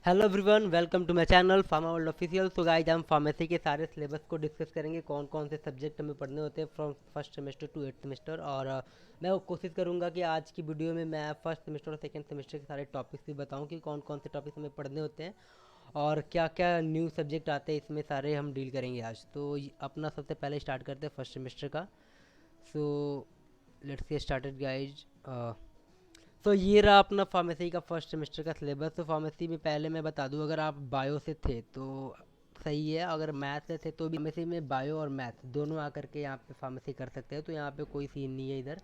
Hello everyone, welcome to my channel pharma world official. So guys, हम pharmacy के सारे syllabus को discuss करेंगे, कौन कौन से सब्जेक्ट हमें पढ़ने होते हैं from first semester two eighth semester. और मैं वो कोशिश करूंगा कि आज की वीडियो में मैं फर्स्ट सेमेस्टर और सेकंड सेमेस्टर के सारे टॉपिक्स भी बताऊं कि कौन कौन से टॉपिक्स हमें पढ़ने होते हैं और क्या क्या न्यू सब्जेक्ट आते हैं, इसमें सारे हम डील करेंगे आज। तो अपना सबसे पहले स्टार्ट करते हैं फर्स्ट सेमेस्टर का। So let's get started guys. तो ये रहा अपना फार्मेसी का फर्स्ट सेमेस्टर का सिलेबस। तो फार्मेसी में पहले मैं बता दूं, अगर आप बायो से थे तो सही है, अगर मैथ से थे तो भी फार्मेसी में बायो और मैथ दोनों आकर के यहाँ पे फार्मेसी कर सकते हैं, तो यहाँ पे कोई सीन नहीं है इधर।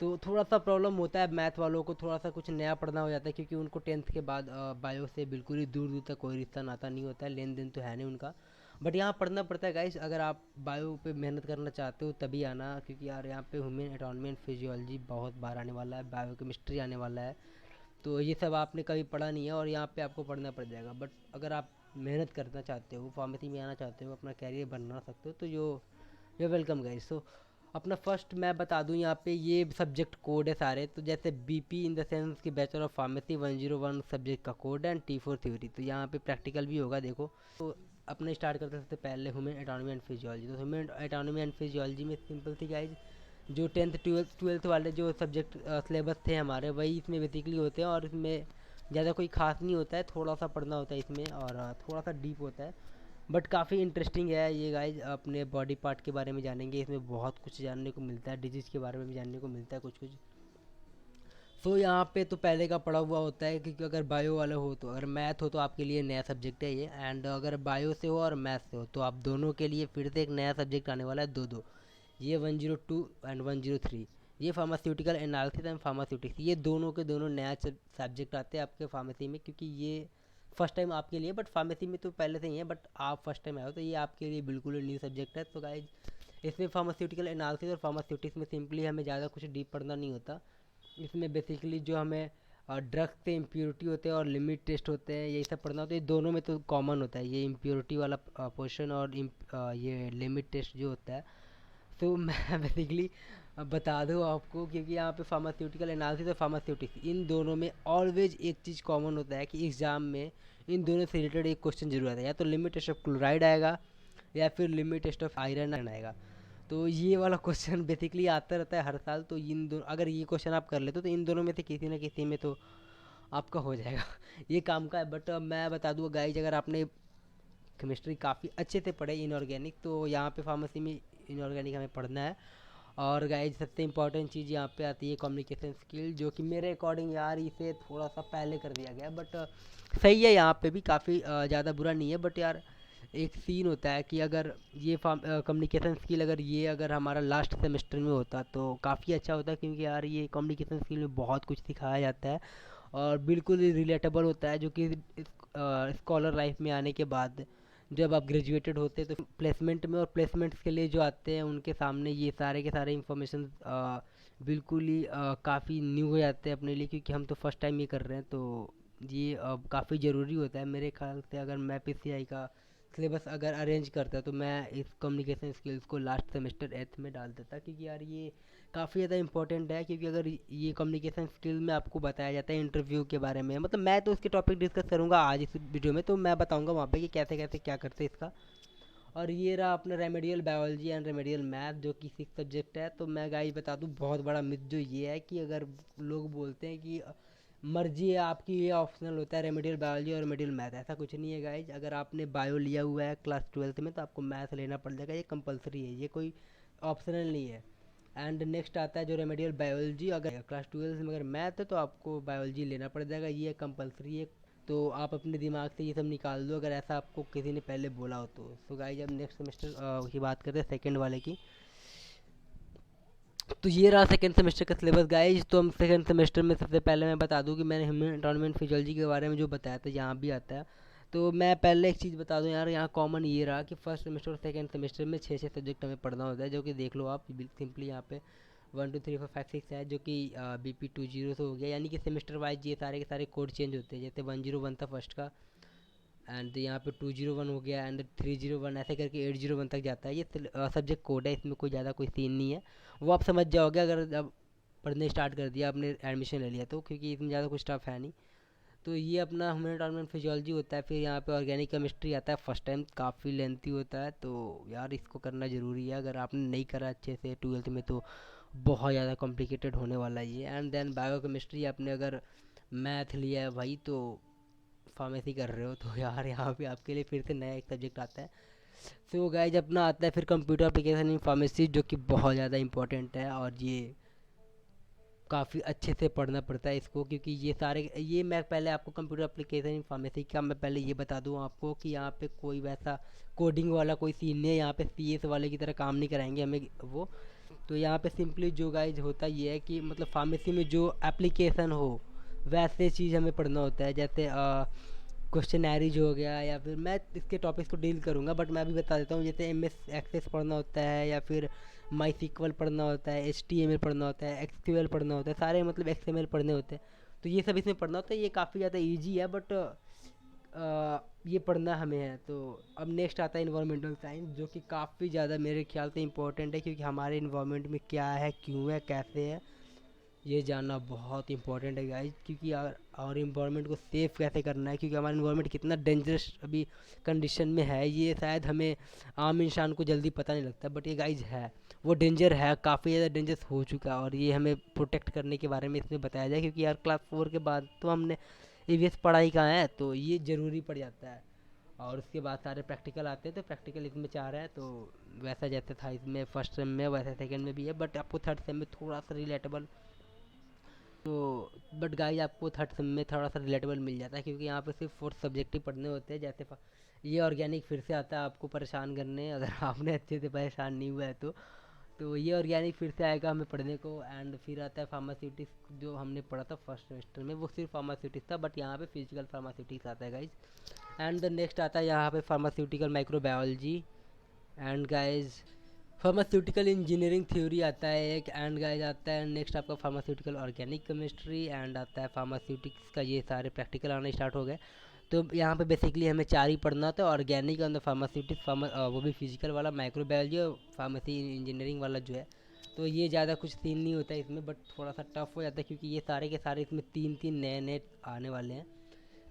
तो थोड़ा सा प्रॉब्लम होता है मैथ वालों को, थोड़ा सा कुछ नया पढ़ना हो जाता है क्योंकि उनको टेंथ के बाद बायो से बिल्कुल ही दूर दूर तक कोई रिश्ता नाता नहीं होता है, लेन देन तो है नहीं उनका। बट यहाँ पढ़ना पड़ता है गाइस, अगर आप बायो पे मेहनत करना चाहते हो तभी आना, क्योंकि यार यहाँ पे ह्यूमन एटॉनमी एंड फिजियोलॉजी बहुत बार आने वाला है, बायो केमिस्ट्री आने वाला है। तो ये सब आपने कभी पढ़ा नहीं है और यहाँ पे आपको पढ़ना पड़ जाएगा। बट अगर आप मेहनत करना चाहते हो, फार्मेसी में आना चाहते हो, अपना कैरियर बना सकते हो, तो यो वेलकम गाइस। सो अपना फर्स्ट मैं बता दूं, यहाँ पे ये सब्जेक्ट कोड है सारे। तो जैसे बीपी इन द सेंस कि बैचलर ऑफ फार्मेसी 101 सब्जेक्ट का कोड है एंड T4 थ्योरी। तो यहाँ पे प्रैक्टिकल भी होगा, देखो। तो अपने स्टार्ट करते हैं सबसे पहले ह्यूमन एटॉनमी एंड फिजियोलॉजी। तो ह्यूमन एटॉनमी एंड फिजियोलॉजी में सिंपल सी गाइज, जो टेंथ ट्वेल्थ वाले जो सब्जेक्ट सिलेबस थे हमारे, वही इसमें बेसिकली होते हैं और इसमें ज़्यादा कोई खास नहीं होता है, थोड़ा सा पढ़ना होता है इसमें और थोड़ा सा डीप होता है। बट काफ़ी इंटरेस्टिंग है ये गाइज। अपने बॉडी पार्ट के बारे में जानेंगे, इसमें बहुत कुछ जानने को मिलता है, डिजीज़ के बारे में भी जानने को मिलता है कुछ कुछ। सो यहाँ पे तो पहले का पढ़ा हुआ होता है, क्योंकि अगर बायो वाले हो तो, अगर मैथ हो तो आपके लिए नया सब्जेक्ट है ये, एंड अगर बायो से हो और मैथ से हो तो आप दोनों के लिए फिर से एक नया सब्जेक्ट आने वाला है, दो दो। ये 102 एंड 103, ये फार्मास्यूटिकल एनालिसिस एंड फार्मास्यूटिक्स, ये दोनों के दोनों नया सब्जेक्ट आते हैं आपके फार्मेसी में, क्योंकि ये फर्स्ट टाइम आपके लिए। बट फार्मेसी में तो पहले से ही है, बट आप फर्स्ट टाइम आए हो तो ये आपके लिए बिल्कुल न्यू सब्जेक्ट है। तो गाइज, इसमें फार्मास्यूटिकल एनालिसिस और फार्मास्यूटिक्स में सिंपली हमें ज़्यादा कुछ डीप पढ़ना नहीं होता। इसमें बेसिकली जो हमें ड्रग्स से इम्प्योरिटी होते हैं और लिमिट टेस्ट होते हैं, यही सब पढ़ना होता है। ये दोनों में तो कॉमन होता है, ये इम्प्योरिटी वाला पोर्शन और ये लिमिट टेस्ट जो होता है। तो मैं बेसिकली बता दूँ आपको, क्योंकि यहाँ पे फार्मास्यूटिकल एनालिसिस और फार्मास्यूटिक्स, इन दोनों में ऑलवेज एक चीज़ कॉमन होता है कि एग्ज़ाम में इन दोनों से रिलेटेड एक क्वेश्चन जरूर आता है, या तो लिमिट टेस्ट ऑफ क्लोराइड आएगा या फिर लिमिट टेस्ट ऑफ आयरन आएगा। तो ये वाला क्वेश्चन बेसिकली आता रहता है हर साल। तो इन दोनों, अगर ये क्वेश्चन आप कर लेते हो तो इन दोनों में से किसी न किसी में तो आपका हो जाएगा ये काम का है। बट मैं बता दूँ गाइज, अगर आपने केमिस्ट्री काफ़ी अच्छे से पढ़े इनऑर्गेनिक, तो यहाँ पे फार्मेसी में इनऑर्गेनिक हमें पढ़ना है। और गाइज, सबसे इम्पॉर्टेंट चीज़ यहाँ पे आती है कम्युनिकेशन स्किल, जो कि मेरे अकॉर्डिंग यार इसे थोड़ा सा पहले कर दिया गया, बट सही है, यहाँ पे भी काफ़ी ज़्यादा बुरा नहीं है। बट यार एक सीन होता है कि अगर ये कम्युनिकेशन स्किल अगर हमारा लास्ट सेमेस्टर में होता तो काफ़ी अच्छा होता, क्योंकि यार ये कम्युनिकेशन स्किल में बहुत कुछ सिखाया जाता है और बिल्कुल ही रिलेटेबल होता है, जो कि स्कॉलर लाइफ में आने के बाद जब आप ग्रेजुएटेड होते हैं तो प्लेसमेंट में, और प्लेसमेंट्स के लिए जो आते हैं उनके सामने ये सारे के सारे इंफॉर्मेशन बिल्कुल ही काफ़ी न्यू हो जाते हैं अपने लिए, क्योंकि हम तो फर्स्ट टाइम ये कर रहे हैं। तो ये काफ़ी ज़रूरी होता है मेरे ख्याल से। अगर मैं PCI का सिलेबस अगर अरेंज करता तो मैं इस कम्युनिकेशन स्किल्स को लास्ट सेमेस्टर एथ में डाल देता, क्योंकि यार ये काफ़ी ज़्यादा इंपॉर्टेंट है। क्योंकि अगर ये कम्युनिकेशन स्किल में आपको बताया जाता है इंटरव्यू के बारे में, मतलब मैं तो उसके टॉपिक डिस्कस करूँगा आज इस वीडियो में, तो मैं बताऊँगा वहाँ पे कि कैसे कैसे क्या करते हैं इसका। और ये रहा अपना remedial biology and remedial math, जो कि 6 सब्जेक्ट है। तो मैं गाइस बता दूँ, बहुत बड़ा मिथ जो ये है कि अगर लोग बोलते हैं कि मर्जी है आपकी, ये ऑप्शनल होता है रेमेडियल बायोलॉजी और रेमेडियल मैथ, ऐसा कुछ नहीं है गाइज। अगर आपने बायो लिया हुआ है क्लास ट्वेल्थ में तो आपको मैथ लेना पड़ जाएगा, ये कंपलसरी है, ये कोई ऑप्शनल नहीं है। एंड नेक्स्ट आता है जो रेमेडियल बायोलॉजी, अगर क्लास ट्वेल्थ में अगर मैथ है तो आपको बायोलॉजी लेना पड़ जाएगा, ये कंपलसरी है। तो आप अपने दिमाग से ये सब निकाल दो अगर ऐसा आपको किसी ने पहले बोला हो तो। सो गाइज, अब नेक्स्ट सेमेस्टर की बात करते हैं, सेकेंड वाले की। तो ये रहा सेकेंड सेमेस्टर का सिलेबस गाइज। तो हम सेकेंड सेमेस्टर में सबसे पहले मैं बता दूं कि मैंने ह्यूमन एनवायरनमेंट फिजियोलॉजी के बारे में जो बताया था यहाँ भी आता है। तो मैं पहले एक चीज़ बता दूं यार, यहाँ कॉमन ये रहा कि फर्स्ट सेमेस्टर और सेकेंड सेमेस्टर में छः छः सब्जेक्ट हमें पढ़ना होता है, जो कि देख लो आप सिंपली यहाँ पे 1 2 3 4 5 6 है, जो कि BP 20 से हो गया, यानी कि सेमेस्टर वाइज ये सारे के सारे कोड चेंज होते हैं। जैसे 101 था फर्स्ट का, एंड यहाँ पे 201 हो गया, एंड 301, ऐसे करके 801 तक जाता है। ये सब्जेक्ट कोड है, इसमें कोई ज़्यादा कोई सीन नहीं है, वो आप समझ जाओगे अगर अब पढ़ने स्टार्ट कर दिया, आपने एडमिशन ले लिया तो, क्योंकि इसमें ज़्यादा कुछ टफ है नहीं। तो ये अपना ह्यूमन एनवायरनमेंट फिजियोलॉजी होता है। फिर यहाँ पे ऑर्गेनिक केमिस्ट्री आता है फर्स्ट टाइम, काफ़ी लेंथी होता है, तो यार इसको करना ज़रूरी है। अगर आपने नहीं करा अच्छे से 12th में तो बहुत ज़्यादा कॉम्प्लिकेटेड होने वाला है ये। एंड देन बायो केमिस्ट्री, आपने अगर मैथ लिया है भाई तो फार्मेसी कर रहे हो तो यार यहाँ पे आपके लिए फिर से नया एक सब्जेक्ट आता है। सो गाइज अपना आता है फिर कंप्यूटर एप्लीकेशन इन फार्मेसी, जो कि बहुत ज़्यादा इंपॉर्टेंट है और ये काफ़ी अच्छे से पढ़ना पड़ता है इसको, क्योंकि ये मैं पहले आपको कंप्यूटर एप्लीकेशन इन फार्मेसी का मैं पहले ये बता दूं आपको कि यहाँ पे कोई वैसा कोडिंग वाला कोई सीन नहीं है, यहाँ पे सीएस वाले की तरह काम नहीं कराएंगे हमें वो। तो यहाँ पे सिंपली जो गाइज होता ये है कि मतलब फार्मेसी में जो एप्लीकेशन हो वैसे चीज़ हमें पढ़ना होता है, जैसे क्वेश्चनरीज हो गया, या फिर मैं इसके टॉपिक्स को डील करूँगा बट मैं अभी बता देता हूँ। जैसे एम एस एक्सेस पढ़ना होता है, या फिर माई सीक्वल पढ़ना होता है, एच टी एम एल पढ़ना होता है, एक्सक्यूएल पढ़ना होता है, सारे मतलब एक्स एम एल पढ़ने होते हैं। तो ये सब इसमें पढ़ना होता है, ये काफ़ी ज़्यादा ईजी है बट ये पढ़ना हमें है। तो अब नेक्स्ट आता है इन्वायरमेंटल साइंस, जो कि काफ़ी ज़्यादा मेरे ख्याल से इंपॉर्टेंट है, क्योंकि हमारे इन्वायरमेंट में क्या है, क्यों है, कैसे है, ये जानना बहुत इंपॉर्टेंट है गाइज। क्योंकि अगर और इन्वायरमेंट को सेफ़ कैसे करना है, क्योंकि हमारा इन्वायरमेंट कितना डेंजरस अभी कंडीशन में है, ये शायद हमें आम इंसान को जल्दी पता नहीं लगता, बट ये गाइज है, वो डेंजर है, काफ़ी ज़्यादा डेंजरस हो चुका है, और ये हमें प्रोटेक्ट करने के बारे में इसमें बताया जाए। क्योंकि यार क्लास 4 के बाद तो हमने ईवीएस पढ़ाई कहाँ है, तो ये ज़रूरी पड़ जाता है। और उसके बाद सारे प्रैक्टिकल आते हैं, तो प्रैक्टिकल इसमें 4 है, तो वैसा जैसे था इसमें फर्स्ट सेम में वैसे सेकंड में भी है, बट आपको थर्ड सेम में थोड़ा सा रिलेटेबल, तो बट गाइस आपको थर्ड सेम में थोड़ा सा रिलेटेबल मिल जाता है, क्योंकि यहाँ पे सिर्फ 4 सब्जेक्ट ही पढ़ने होते हैं। जैसे ये ऑर्गेनिक फिर से आता है आपको परेशान करने, अगर आपने अच्छे से परेशान नहीं हुआ है तो ये ऑर्गेनिक फिर से आएगा हमें पढ़ने को। एंड फिर आता है फार्मास्यूटिक्स, जो हमने पढ़ा था फर्स्ट सेमेस्टर में वो सिर्फ फार्मास्यूटिक्स था, बट यहाँ पे फिजिकल फार्मास्यूटिक्स आता है गाइज। एंड द नेक्स्ट आता है यहाँ पे pharmaceutical microbiology. And guys pharmaceutical engineering theory आता है एक। एंड गाइज आता है नेक्स्ट आपका फार्मास्यूटिकल ऑर्गेनिक केमिस्ट्री। एंड आता है फार्मास्यूटिक्स का, ये सारे प्रैक्टिकल आना स्टार्ट हो गए। तो यहाँ पे बेसिकली हमें 4 ही पढ़ना था, ऑर्गेनिक और फार्मास्यूटिक्स, वो भी फिजिकल वाला, माइक्रोबायोलॉजी और फार्मेसी इंजीनियरिंग वाला जो है। तो ये ज़्यादा कुछ सीन नहीं होता है इसमें, बट थोड़ा सा टफ हो जाता है, क्योंकि ये सारे के सारे इसमें 3 नए नए आने वाले हैं,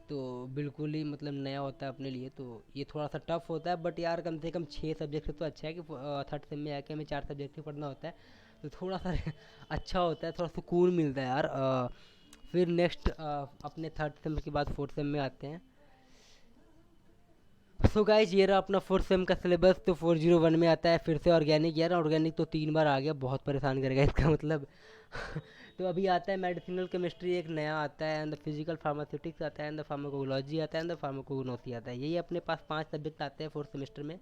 तो बिल्कुल ही मतलब नया होता है अपने लिए, तो ये थोड़ा सा टफ होता है। बट यार कम से कम 6 सब्जेक्ट से तो अच्छा है कि थर्ड सेम में आके हमें 4 सब्जेक्ट ही पढ़ना होता है, तो थोड़ा सा अच्छा होता है, थोड़ा सुकून मिलता है यार। फिर नेक्स्ट अपने थर्ड सेम के बाद फोर्थ सेम में आते हैं। सो गाइज ये रहा अपना फोर्थ सेम का सिलेबस। तो 401 में आता है फिर से ऑर्गेनिक। यार ऑर्गेनिक तो 3 बार आ गया, बहुत परेशान करेगा इसका मतलब तो अभी आता है मेडिसिनल केमिस्ट्री एक नया आता है, एंड फिजिकल फार्मास्यूटिक्स आता है, एंड फार्माकोलॉजी आता है, एंड फार्माकोग्नोसी आता है। यही अपने पास 5 सब्जेक्ट आते हैं फोर्थ सेमेस्टर में।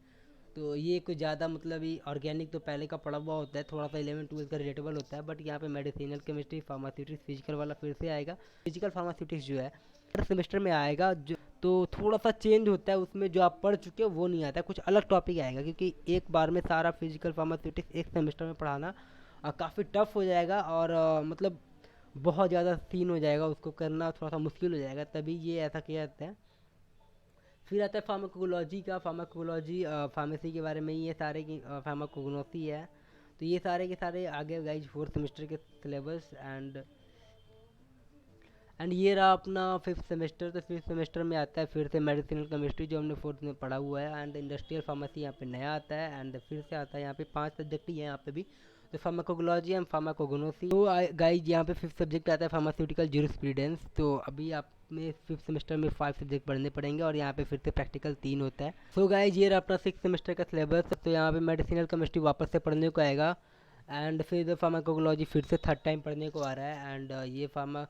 तो ये कुछ ज़्यादा मतलब ये ऑर्गेनिक तो पहले का पढ़ा हुआ होता है, थोड़ा सा 11 12 का रिलेटेबल होता है, बट यहाँ पे मेडिसिनल केमिस्ट्री फार्मास्यूटिक्स फिजिकल वाला फिर से आएगा। फिजिकल फार्मास्यूटिक्स जो है हर सेमेस्टर में आएगा, जो तो थोड़ा सा चेंज होता है उसमें, जो आप पढ़ चुके हो वो नहीं आता है, कुछ अलग टॉपिक आएगा, क्योंकि एक बार में सारा फिजिकल फार्मास्यूटिक्स एक सेमेस्टर में पढ़ाना काफ़ी टफ हो जाएगा, और मतलब बहुत ज़्यादा सीन हो जाएगा, उसको करना थोड़ा सा मुश्किल हो जाएगा, तभी ये ऐसा किया जाता है। फिर आता है फार्माकोलॉजी का। फार्माकोलॉजी फार्मेसी के बारे में ही ये सारे की फार्माकोग्नोसी है। तो ये सारे के सारे आगे गाइज फोर्थ सेमेस्टर के सिलेबस। एंड ये रहा अपना फिफ्थ सेमेस्टर। तो फिफ्थ सेमेस्टर में आता है फिर से मेडिसिनल केमिस्ट्री, जो हमने फोर्थ में पढ़ा हुआ है, एंड इंडस्ट्रियल फार्मेसी यहाँ पे नया आता है। एंड फिर से आता है यहाँ पे 5 सब्जेक्ट ही है यहाँ पे भी, तो फार्माकोलॉजी एंड फार्माकोग्नोसी। तो गाइज यहाँ पे फिफ्थ सब्जेक्ट आता है फार्मास्यूटिकल ज्यूरिस्प्रूडेंस। तो अभी आप में फिफ्थ सेमेस्टर में 5 सब्जेक्ट पढ़ने पड़ेंगे, और यहाँ पे फिर से प्रैक्टिकल 3 होता है। सो गाइज ये रहा अपना सिक्स सेमेस्टर का सिलेबस। तो यहाँ पे मेडिसिनल केमिस्ट्री वापस से पढ़ने को आएगा, एंड फिर फार्माकोलॉजी फिर से थर्ड टाइम पढ़ने को आ रहा है। एंड ये फार्मा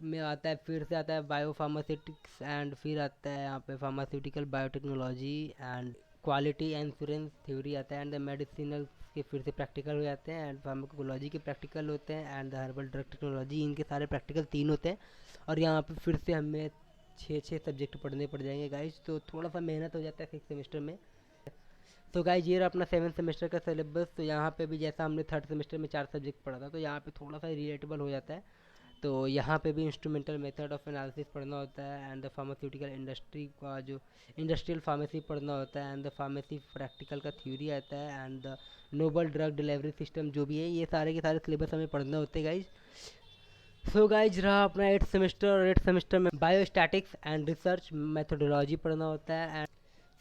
में आता है फिर से आता है बायो फार्मास्यूटिक्स। एंड फिर आता है यहाँ पे pharmaceutical biotechnology and quality insurance theory आता है। एंड मेडिसिनल के फिर से प्रैक्टिकल हो जाते हैं, एंड फार्माकोलॉजी के प्रैक्टिकल होते हैं, एंड हर्बल ड्रग टेक्नोलॉजी, इनके सारे प्रैक्टिकल 3 होते हैं। और यहाँ पे फिर से हमें 6 सब्जेक्ट पढ़ने पड़ जाएंगे गाइज, तो थोड़ा सा मेहनत हो जाता है सिक्स सेमेस्टर में। तो गाइज ये रहा अपना 7th सेमेस्टर का सिलेबस। तो यहाँ पे भी जैसा हमने थर्ड सेमेस्टर में 4 सब्जेक्ट पढ़ा था, तो यहाँ पे थोड़ा सा रिलेटेबल हो जाता है। तो यहाँ पे भी इंस्ट्रूमेंटल मेथड ऑफ एनालिसिस पढ़ना होता है, एंड द फार्मास्यूटिकल इंडस्ट्री का जो इंडस्ट्रियल फार्मेसी पढ़ना होता है, एंड द फार्मेसी प्रैक्टिकल का थ्योरी आता है, and the novel drug delivery system जो भी है, ये सारे के सारे सिलेबस हमें पढ़ने होते हैं गाइज। सो गाइज रहा अपना 8th सेमेस्टर, और 8th सेमेस्टर में बायोस्टैटिक्स एंड रिसर्च मेथोडोलॉजी पढ़ना होता है। एंड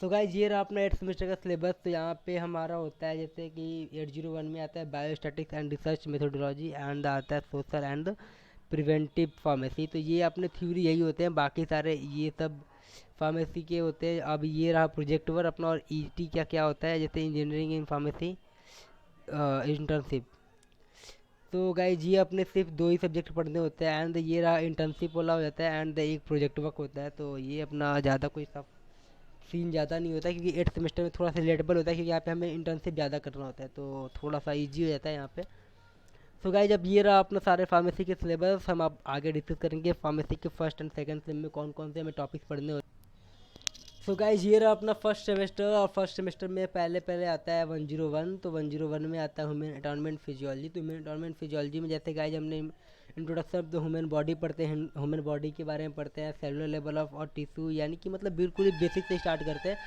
सो गाइज ये रहा अपना 8th सेमेस्टर का सिलेबस। तो यहाँ पे हमारा होता है जैसे कि 801 में आता है biostatics and research methodology, and आता है सोशल एंड प्रिवेंटिव फार्मेसी। तो ये अपने थ्योरी यही होते हैं, बाकी सारे ये सब फार्मेसी के होते हैं। अब ये रहा प्रोजेक्ट वर्क अपना, और ईटी क्या क्या होता है, जैसे इंजीनियरिंग इन फार्मेसी इंटर्नशिप। तो गाइज ये अपने सिर्फ दो ही सब्जेक्ट पढ़ने होते हैं, एंड ये रहा इंटर्नशिप वाला हो जाता है, एंड एक प्रोजेक्ट वर्क होता है। तो ये अपना ज़्यादा कोई सब सीन ज़्यादा नहीं होता है, क्योंकि 8th सेमेस्टर में थोड़ा सा रिलेटेबल होता है, क्योंकि यहाँ पे हमें इंटर्नशिप ज़्यादा करना होता है, तो थोड़ा सा इजी हो जाता है यहाँ पे। तो गाइज अब ये रहा अपना सारे फार्मेसी के सिलेबस। हम अब आगे डिस्कस करेंगे फार्मेसी के फर्स्ट एंड सेकंड सेम में कौन कौन से हमें टॉपिक्स पढ़ने होते हैं। सो गाइज ये रहा अपना फर्स्ट सेमेस्टर, और फर्स्ट सेमेस्टर में पहले पहले आता है 101। तो 101 में आता है ह्यूमन एटॉनमेंट फिजियोलॉजी। तो ह्यूमन एटॉनमेंट फिजियोलॉजी में जैसे गाइज हमने introduction of the human body पढ़ते हैं, ह्यूमन बॉडी के बारे में पढ़ते हैं, सेलुलर लेवल ऑफ और टिश्यू, यानी कि मतलब बिल्कुल ही बेसिक से स्टार्ट करते हैं।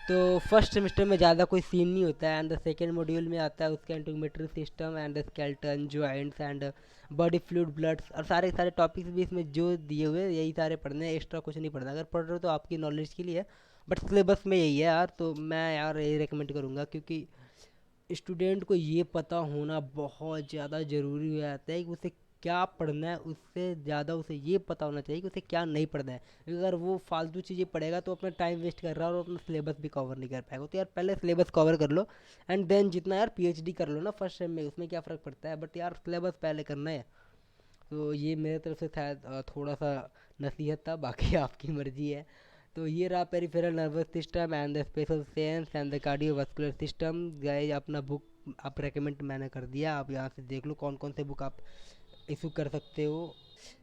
तो फर्स्ट सेमेस्टर में ज़्यादा कोई सीन नहीं होता है। एंड द सेकेंड मॉड्यूल में आता है उसका integratory system and the skeleton joints and body fluid bloods, और सारे सारे टॉपिक्स भी इसमें जो दिए हुए हैं यही सारे पढ़ने हैं, एक्स्ट्रा कुछ नहीं पढ़ना। अगर पढ़ रहे हो तो आपकी नॉलेज के लिए, बट सिलेबस में यही है यार। तो मैं यार यही रिकमेंड करूँगा, क्योंकि स्टूडेंट को ये पता होना बहुत ज़्यादा ज़रूरी हो जाता है कि उसे क्या पढ़ना है, उससे ज़्यादा उसे ये पता होना चाहिए कि उसे क्या नहीं पढ़ना है। क्योंकि अगर वो फालतू चीज़ें पढ़ेगा तो अपना टाइम वेस्ट कर रहा है और अपना सिलेबस भी कवर नहीं कर पाएगा। तो यार पहले सिलेबस कवर कर लो, एंड देन जितना यार पीएचडी कर लो ना फर्स्ट सेम में, उसमें क्या फ़र्क पड़ता है, बट यार सिलेबस पहले करना है। तो ये मेरे तरफ से था थोड़ा सा नसीहत था, बाकी आपकी मर्जी है। तो ये रहा peripheral nervous system and the special sense and the cardiovascular system. Guys अपना बुक आप रेकमेंड मैंने कर दिया, आप यहाँ से देख लो कौन कौन से बुक आप इशू कर सकते हो।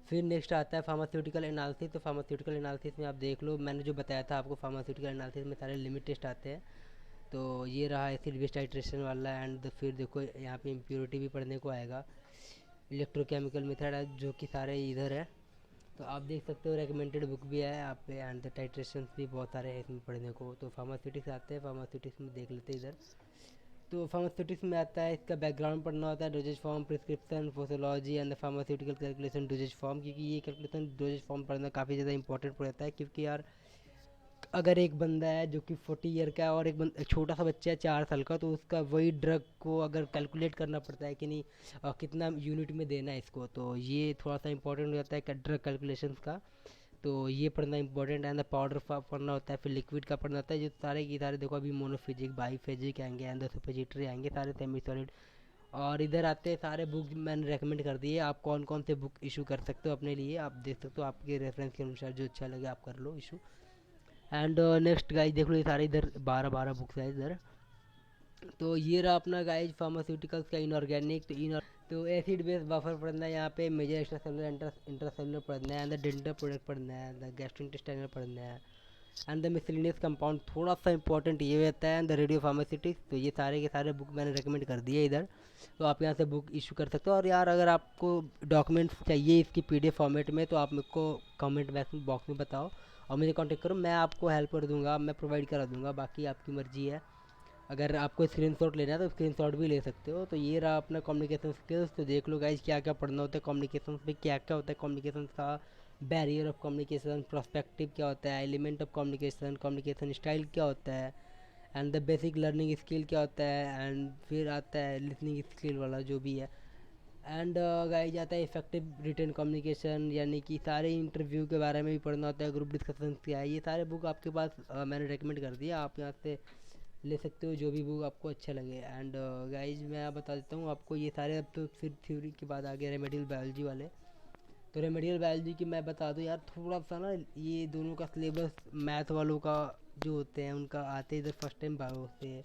फिर नेक्स्ट आता है फार्मास्यूटिकल एनालिसिस। तो फार्मास्यूटिकल एनालिसिस में आप देख लो, मैंने जो बताया था आपको, फार्मास्यूटिकल एनालिसिस में सारे लिमिट टेस्ट आते हैं। तो ये रहा एसिड बेस टाइट्रेशन वाला, एंड फिर देखो यहाँ पे इम्प्योरिटी भी पढ़ने को आएगा, इलेक्ट्रोकेमिकल मेथड है जो कि सारे इधर है। तो आप देख सकते हो रेकमेंडेड बुक भी है यहाँ पे, एंड द टाइट्रेशन भी बहुत सारे हैं इसमें पढ़ने को। तो फार्मास्यूटिक्स आते हैं, फार्मास्यूटिक्स में देख लेते हैं इधर। तो फार्मास्यूटिक्स में आता है इसका बैकग्राउंड पढ़ना होता है, dosages form, prescription, posology and the pharmaceutical calculation dosages form. क्योंकि ये कैलकुलेशन डोजेज फॉर्म पढ़ना काफ़ी ज़्यादा इंपॉर्टेंट पड़ता है, क्योंकि यार अगर एक बंदा है जो कि 40 ईयर का है और एक छोटा सा बच्चा है 4 साल का, तो उसका वही ड्रग को अगर कैलकुलेट करना पड़ता है कि नहीं कितना यूनिट में देना है इसको, तो ये थोड़ा सा इंपॉर्टेंट हो जाता है ड्रग कैलकुलेशन का। तो ये पढ़ना इंपॉर्टेंट है। पाउडर पढ़ना होता है, फिर लिक्विड का पढ़ना होता है, जो सारे की सारे देखो अभी मोनोफिजिक बाईफिजिक आएंगे, एंड सुपरजिटरी आएंगे, सारे सेमी सॉलिड। और इधर आते हैं सारे बुक मैंने रेकमेंड कर दिए, आप कौन कौन से बुक इशू कर सकते हो अपने लिए, आप देख सकते हो, आपके रेफरेंस के अनुसार जो अच्छा लगे आप कर लो इशू। एंड नेक्स्ट गाइज देख लो, ये सारे इधर 12 12 बुक्स है इधर। तो ये रहा अपना गाइज फार्मास्यूटिकल्स का इनऑर्गेनिक। तो एसिड बेस बफर पढ़ना है यहाँ पे, मेजर एक्स्ट्रा सेलुलर इंट्रासेलुलर पढ़ना है, एंड द डेंटल प्रोडक्ट पढ़ना है, द गैस्ट्रोइंटेस्टाइनल पढ़ना है, एंड द मिसलिनियस कंपाउंड थोड़ा सा इंपॉर्टेंट ये रहता है, एंड द रेडियो फार्मास्यूटिक्स। तो ये सारे के सारे बुक मैंने रेकमेंड कर दिए इधर। तो आप यहाँ से बुक इशू कर सकते हो। और यार अगर आपको डॉक्यूमेंट्स चाहिए इसकी पीडीएफ फॉर्मेट में, तो आप मेरे को कमेंट बॉक्स में बताओ और मुझे कांटेक्ट करो, मैं आपको हेल्प कर दूंगा, मैं प्रोवाइड करा दूंगा, बाकी आपकी मर्जी है। अगर आपको स्क्रीनशॉट लेना है तो स्क्रीनशॉट भी ले सकते हो। तो ये रहा अपना कम्युनिकेशन स्किल्स। तो देख लो गाइज क्या क्या पढ़ना होता है कम्युनिकेशन में, क्या क्या होता है कम्युनिकेशन का, बैरियर ऑफ कम्युनिकेशन, प्रोस्पेक्टिव क्या होता है, element of communication, communication style क्या होता है, and the basic learning skill क्या होता है, एंड फिर आता है लिसनिंग स्किल वाला जो भी है, एंड गाइज आता है इफेक्टिव रिटर्न कम्युनिकेशन, यानी कि सारे इंटरव्यू के बारे में भी पढ़ना होता है, ग्रुप डिस्कशन क्या है, ये सारे बुक आपके पास मैंने रेकमेंड कर दिया, आप यहाँ से ले सकते हो जो भी बुक आपको अच्छा लगे। एंड गाइज मैं बता देता हूँ आपको ये सारे, अब तो फिर थ्योरी के बाद आ गए रेमेडियल बायोलॉजी वाले। तो रेमेडियल बायोलॉजी की मैं बता दूँ यार, थोड़ा सा ना ये दोनों का सिलेबस मैथ वालों का जो होते हैं उनका आते इधर फर्स्ट टाइम बायो होते हैं।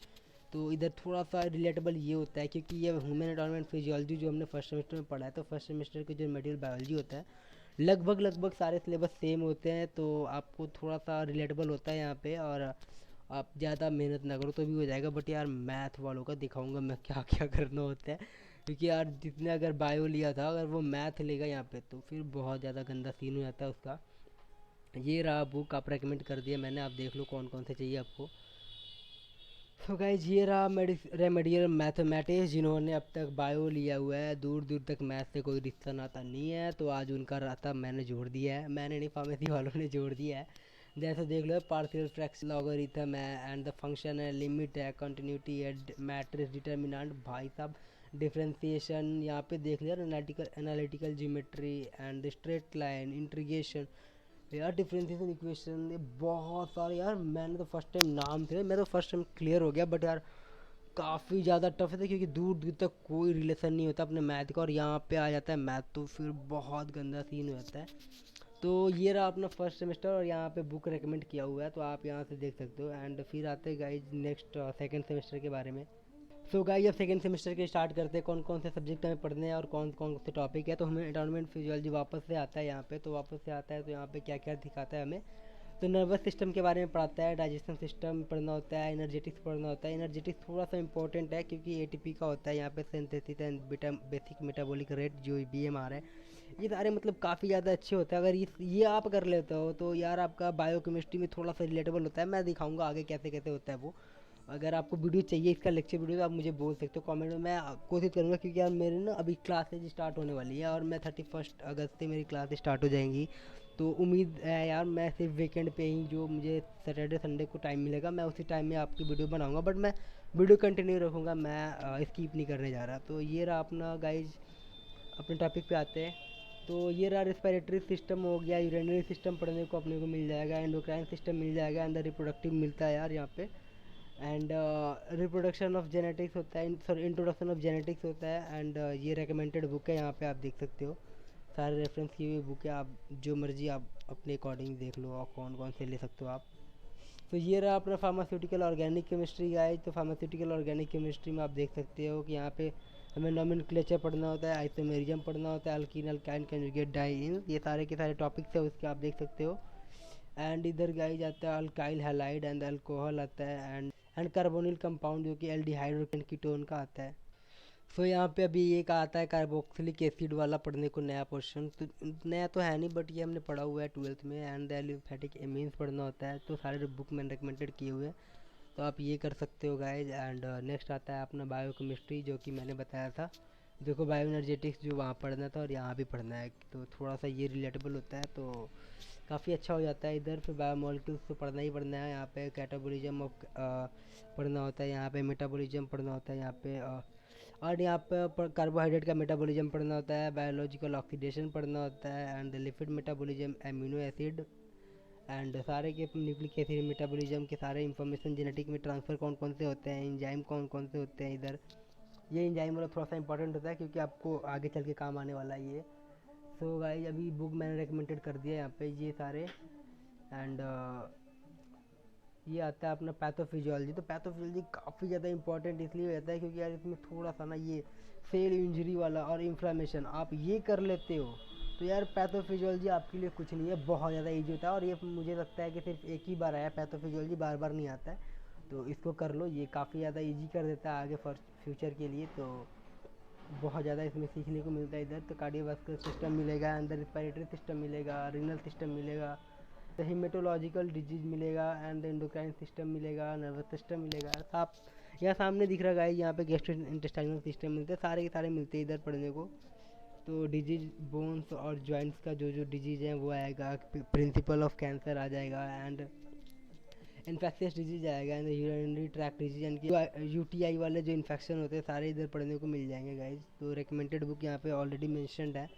तो इधर थोड़ा सा रिलेटेबल ये होता है, क्योंकि ये ह्यूमन एनवायरनमेंट फिजियोलॉजी जो हमने फर्स्ट सेमेस्टर में पढ़ा है, तो फर्स्ट सेमेस्टर के जो रेमेडियल बायोलॉजी होता है लगभग लगभग सारे सिलेबस सेम होते हैं, तो आपको थोड़ा सा रिलेटेबल होता है यहाँ पे। और आप ज़्यादा मेहनत ना करो तो भी हो जाएगा, बट यार मैथ वालों का दिखाऊंगा मैं क्या क्या करना होता है, क्योंकि यार जितने अगर बायो लिया था अगर वो मैथ लेगा यहाँ पे तो फिर बहुत ज़्यादा गंदा सीन हो जाता है उसका। ये रहा बुक, आप रेकमेंड कर दिया मैंने, आप देख लो कौन कौन से चाहिए आपको। तो गाइज ये रहा रेमेडियल मैथमेटिक्स, जिन्होंने अब तक बायो लिया हुआ है, दूर दूर तक मैथ से कोई रिश्ता नाता नहीं है, तो आज उनका रास्ता मैंने जोड़ दिया है। मैंने नहीं, फार्मेसी वालों ने जोड़ दिया है। जैसे देख लो, पार्शियल फ्रैक्शन, लॉगरिथम है, एंड द फंक्शन है, लिमिट है, कंटिन्यूटी है, मैट्रिक्स, डिटर्मिनेंट, भाई साहब डिफ्रेंसिएशन, यहाँ पे देख लिया, analytical geometry and straight line integration, यार डिफरेंशियल इक्वेशन, ये बहुत सारे यार। मैंने तो फर्स्ट टाइम नाम थे, मैं तो फर्स्ट टाइम क्लियर हो गया, बट यार काफ़ी ज़्यादा टफ है, क्योंकि दूर दूर तक कोई रिलेशन नहीं होता अपने मैथ का, और यहाँ पे आ जाता है मैथ तो फिर बहुत गंदा सीन हो जाता है। तो ये रहा अपना फर्स्ट सेमेस्टर, और यहाँ पे बुक रेकमेंड किया हुआ है, तो आप यहाँ से देख सकते हो। एंड फिर आते हैं गाइज नेक्स्ट सेकंड सेमेस्टर के बारे में। सो गाइस, अब सेकंड सेमेस्टर के स्टार्ट करते हैं, कौन कौन से सब्जेक्ट हमें पढ़ने हैं और कौन कौन से टॉपिक है। तो हमें एनवायरनमेंट फिजियोलॉजी वापस से आता है यहाँ पे, तो वापस से आता है, तो यहाँ पे क्या क्या दिखाता है हमें। तो नर्वस सिस्टम के बारे में पढ़ाता है, डाइजेशन सिस्टम पढ़ना होता है, एनर्जेटिक्स पढ़ना होता है। एनर्जेटिक्स थोड़ा सा इंपॉर्टेंट है, क्योंकि एटीपी का होता है यहाँ पे, synthesis and basic metabolic rate, जो बीएमआर है, ये सारे मतलब काफ़ी ज़्यादा अच्छे होते हैं। अगर ये आप कर लेते हो तो यार आपका बायोकेमिस्ट्री में थोड़ा सा रिलेटेबल होता है। मैं दिखाऊंगा आगे कैसे कैसे होता है वो। अगर आपको वीडियो चाहिए, इसका लेक्चर वीडियो, तो आप मुझे बोल सकते हो कमेंट में, मैं कोशिश करूँगा, क्योंकि यार मेरी ना अभी क्लासेज स्टार्ट होने वाली है, और मैं 31 अगस्त से मेरी क्लास स्टार्ट हो जाएंगी। तो उम्मीद है यार, मैं सिर्फ वीकेंड पे ही, जो मुझे सैटरडे संडे को टाइम मिलेगा, मैं उसी टाइम में आपकी वीडियो बनाऊँगा, बट मैं वीडियो कंटिन्यू रखूँगा, मैं स्किप नहीं करने जा रहा। तो ये रहा अपना गाइज, अपने टॉपिक पे आते हैं। तो ये रहा रेस्पिरेटरी सिस्टम हो गया, यूरिनरी सिस्टम पढ़ने को अपने को मिल जाएगा, एंडोक्राइन सिस्टम मिल जाएगा, अंदर रिप्रोडक्टिव मिलता है यार यहाँ पे, एंड रिप्रोडक्शन ऑफ जेनेटिक्स होता है, सॉरी इंट्रोडक्शन ऑफ जेनेटिक्स होता है। एंड ये रिकमेंडेड बुक है, यहाँ पे आप देख सकते हो, सारे रेफरेंस की हुई बुक है, आप जो मर्जी आप अपने अकॉर्डिंग देख लो, और कौन कौन से ले सकते हो आप। तो ये रहा अपना फार्मास्यूटिकल ऑर्गेनिक केमिस्ट्री गाइज। तो फार्मास्यूटिकल ऑर्गेनिक केमिस्ट्री में आप देख सकते हो कि यहाँ पे हमें नोमेनक्लेचर पढ़ना होता है, आइसोमेरिज्म पढ़ना होता है, अल्कीन अल्काइन कंजुगेट डाइइन, ये सारे के सारे टॉपिक्स है उसके, आप देख सकते हो। एंड इधर गाइज आता है अल्काइल हैलाइड एंड अल्कोहल आता है, एंड कार्बोनिल कंपाउंड, जो कि एल्डिहाइड कीटोन का आता है। सो यहाँ पे अभी एक आता है कार्बोक्सिलिक एसिड वाला पढ़ने को, नया पोर्शन, तो नया तो है नहीं, बट ये हमने पढ़ा हुआ है 12th में। एंड एलिफेटिक एमीन्स पढ़ना होता है, तो सारे बुक में रिकमेंडेड किए हुए हैं, तो आप ये कर सकते हो गाइज। एंड नेक्स्ट आता है अपना बायोकेमिस्ट्री, जो कि मैंने बताया था। देखो, बायो एनर्जेटिक्स जो वहाँ पढ़ना था और यहाँ भी पढ़ना है, तो थोड़ा सा ये रिलेटेबल होता है, तो काफ़ी अच्छा हो जाता है इधर। फिर बायोमोलिक्यूल्स तो पढ़ना ही पढ़ना है, यहाँ पे कैटाबोलिज्म ऑफ पढ़ना होता है, यहाँ पे मेटाबॉलिज्म पढ़ना होता है, यहाँ पे और यहाँ पे कार्बोहाइड्रेट का मेटाबॉलिज्म पढ़ना होता है, बायोलॉजिकल ऑक्सीडेशन पढ़ना होता है, and lipid metabolism, amino acid, and सारे के न्यूक्लिक एसिड मेटाबॉलिज्म के सारे इंफॉर्मेशन, जेनेटिक में ट्रांसफ़र कौन कौन से होते हैं, एंजाइम कौन कौन से होते हैं इधर। ये एंजाइम वाला थोड़ा सा इंपॉर्टेंट होता है, क्योंकि आपको आगे चल के काम आने वाला है ये। सो गाइस, अभी बुक मैंने रिकमेंडेड कर दिया यहाँ पे ये सारे। एंड ये आता है अपना पैथोफिजियोलॉजी। तो पैथोफिजियोलॉजी काफ़ी ज़्यादा इंपॉर्टेंट इसलिए रहता है, क्योंकि यार इसमें थोड़ा सा ना ये सेल इंजरी वाला और इन्फ्लामेशन आप ये कर लेते हो, तो यार पैथोफिजियोलॉजी आपके लिए कुछ नहीं है, बहुत ज़्यादा ईजी होता है। और ये मुझे लगता है कि सिर्फ एक ही बार आया पैथोफिजियोलॉजी, बार बार नहीं आता है, तो इसको कर लो, ये काफ़ी ज़्यादा ईजी कर देता है आगे फॉर फ्यूचर के लिए। तो बहुत ज़्यादा इसमें सीखने को मिलता है इधर। तो कार्डियोवास्कुलर सिस्टम मिलेगा, अंदर रिस्पिरेटरी सिस्टम मिलेगा, रीनल सिस्टम मिलेगा, तो हिमेटोलॉजिकल डिजीज मिलेगा, एंड एंडोक्राइन सिस्टम मिलेगा, नर्वस सिस्टम मिलेगा। आप यहाँ सामने दिख रहा है, यहाँ पे गैस्ट्रो इंटेस्टाइनल सिस्टम मिलते हैं, सारे के सारे मिलते हैं इधर पढ़ने को। तो डिजीज बोन्स और जॉइंट्स का जो जो डिजीज है वो आएगा, प्रिंसिपल ऑफ कैंसर आ जाएगा, एंड इन्फेक्शियस डिजीज आएगा, एंड यूरिनरी ट्रैक्ट डिजीज, यानी यूटीआई वाले जो इन्फेक्शन होते हैं सारे इधर पढ़ने को मिल जाएंगे गाइज। तो रिकमेंडेड बुक यहाँ पे ऑलरेडी मेंशन्ड है,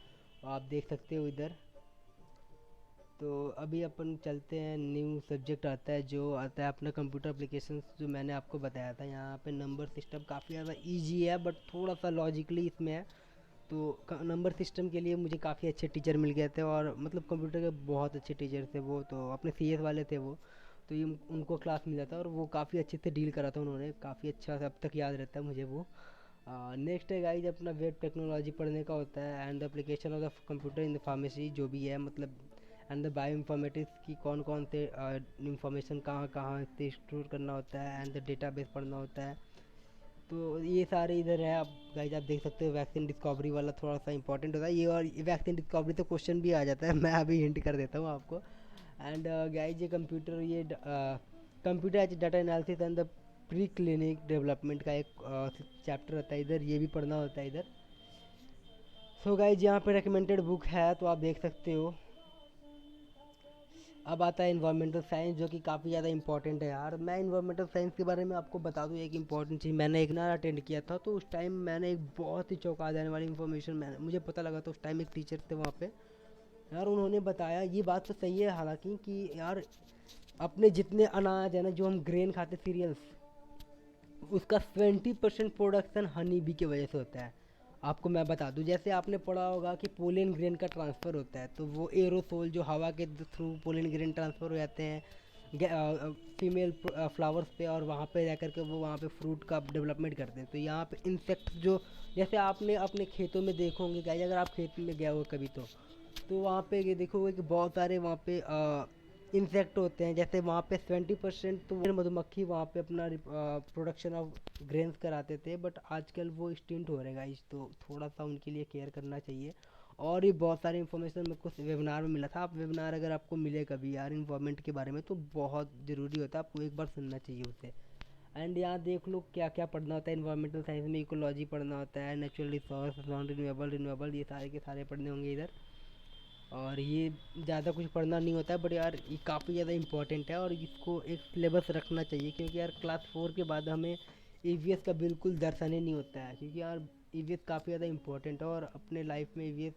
आप देख सकते हो इधर। तो अभी अपन चलते हैं, न्यू सब्जेक्ट आता है, जो आता है अपना कंप्यूटर एप्लीकेशंस, जो मैंने आपको बताया था। यहाँ पे नंबर सिस्टम काफ़ी ज़्यादा इजी है, बट थोड़ा सा लॉजिकली इसमें है। तो नंबर सिस्टम के लिए मुझे काफ़ी अच्छे टीचर मिल गए थे, और मतलब कंप्यूटर के बहुत अच्छे टीचर थे वो, तो अपने सीएस वाले थे वो। तो ये उनको क्लास मिला था, और वो काफ़ी अच्छे से डील करा था उन्होंने, काफ़ी अच्छा से अब तक याद रहता है मुझे वो। नेक्स्ट है गाइज अपना वेब टेक्नोलॉजी पढ़ने का होता है, and the application of the computer in the pharmacy, जो भी है मतलब, एंड द बायो इन्फॉर्मेटिक्स की कौन कौन से इंफॉर्मेशन कहाँ कहाँ से स्टोर करना होता है, एंड द डेटाबेस पढ़ना होता है। तो ये सारे इधर है, आप गाइज आप देख सकते हो। वैक्सीन डिस्कवरी वाला थोड़ा सा इंपॉर्टेंट होता है ये, और वैक्सीन डिस्कवरी तो क्वेश्चन भी आ जाता है, मैं अभी हिंट कर देता हूँ आपको। एंड गाइज ये कंप्यूटर, ये computer as data analysis and the pre clinic development का एक चैप्टर होता है इधर, ये भी पढ़ना होता है इधर। सो गाइज यहाँ पे रिकमेंडेड बुक है तो आप देख सकते हो। अब आता है इन्वायरमेंटल साइंस, जो कि काफ़ी ज़्यादा इंपॉर्टेंट है यार। मैं इन्वायरमेंटल साइंस के बारे में आपको बता दूँ एक इंपॉर्टेंट चीज़, मैंने एक ना अटेंड किया था तो उस टाइम मैंने एक बहुत ही चौंका देने वाली इन्फॉर्मेशन मुझे पता लगा था। उस टाइम एक टीचर थे वहाँ पे यार, उन्होंने बताया, ये बात तो सही है हालांकि, कि यार अपने जितने अनाज है ना, जो हम ग्रेन खाते सीरियल्स, उसका 20% प्रोडक्शन हनी बी की वजह से होता है। आपको मैं बता दूं, जैसे आपने पढ़ा होगा कि पोलन ग्रेन का ट्रांसफ़र होता है, तो वो एरोसोल जो हवा के थ्रू पोलन ग्रेन ट्रांसफ़र हो जाते हैं फीमेल फ्लावर्स पे, और वहाँ पे जाकर के वो वहाँ पे फ्रूट का डेवलपमेंट करते हैं। तो यहाँ पे इंसेक्ट्स जो, जैसे आपने अपने खेतों में देखोगे गाइस, अगर आप खेत में गया हो कभी तो वहाँ पे ये देखोगे कि बहुत सारे वहाँ पे इंसेक्ट होते हैं। जैसे वहाँ पे 20% तो वो मधुमक्खी वहाँ पे अपना प्रोडक्शन ऑफ ग्रेन्स कराते थे, बट आजकल वो एक्सटिंक्ट हो रहे गाइस, तो थोड़ा सा उनके लिए केयर करना चाहिए। और ये बहुत सारी इन्फॉर्मेशन मेरे को वेबिनार में मिला था। आप वेबिनार अगर आपको मिले कभी यार इन्वायरमेंट के बारे में, तो बहुत ज़रूरी होता है, आपको एक बार सुनना चाहिए उसे। एंड यहाँ देख लो क्या क्या पढ़ना होता है इन्वायरमेंटल साइंस में। इकोलॉजी पढ़ना होता है, नेचुरल रिसोर्स, नॉन रिन्यूएबल, ये सारे के सारे पढ़ने होंगे इधर। और ये ज़्यादा कुछ पढ़ना नहीं होता है, बट यार ये काफ़ी ज़्यादा इंपॉर्टेंट है और इसको एक सिलेबस रखना चाहिए, क्योंकि यार क्लास 4 के बाद हमें ईवीएस का बिल्कुल दर्शन ही नहीं होता है। क्योंकि यार ईवीएस काफ़ी ज़्यादा इंपॉर्टेंट है, और अपने लाइफ में ईवीएस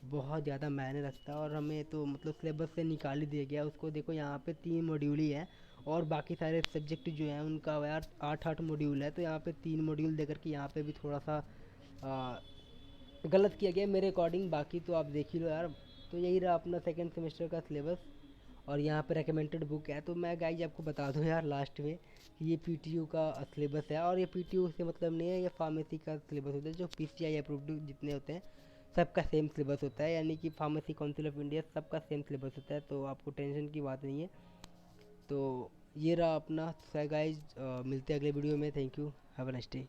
बहुत ज़्यादा मायने रखता है, और हमें तो मतलब सिलेबस से निकाल ही दिया गया उसको। देखो यहाँ पे 3 मॉड्यूल ही है, और बाकी सारे सब्जेक्ट जो हैं उनका यार 8-8 मॉड्यूल है। तो यहाँ पे 3 मॉड्यूल देकर के यहाँ पे भी थोड़ा सा गलत किया गया मेरे अकॉर्डिंग। बाकी तो आप देख ही लो यार। तो यही रहा अपना सेकेंड सेमेस्टर का सिलेबस, और यहाँ पे रिकमेंडेड बुक है। तो मैं गाइज आपको बता दूँ यार लास्ट में कि ये पीटीयू का सिलेबस है, और ये पीटीयू से मतलब नहीं है, ये फार्मेसी का सिलेबस होता है। जो पीसीआई अप्रूव्ड जितने होते हैं सबका सेम सिलेबस होता है, यानी कि फार्मेसी काउंसिल ऑफ इंडिया सबका सेम सिलेबस होता है, तो आपको टेंशन की बात नहीं है। तो ये रहा अपना गाइज, मिलते हैं अगले वीडियो में। Thank you, have a nice day.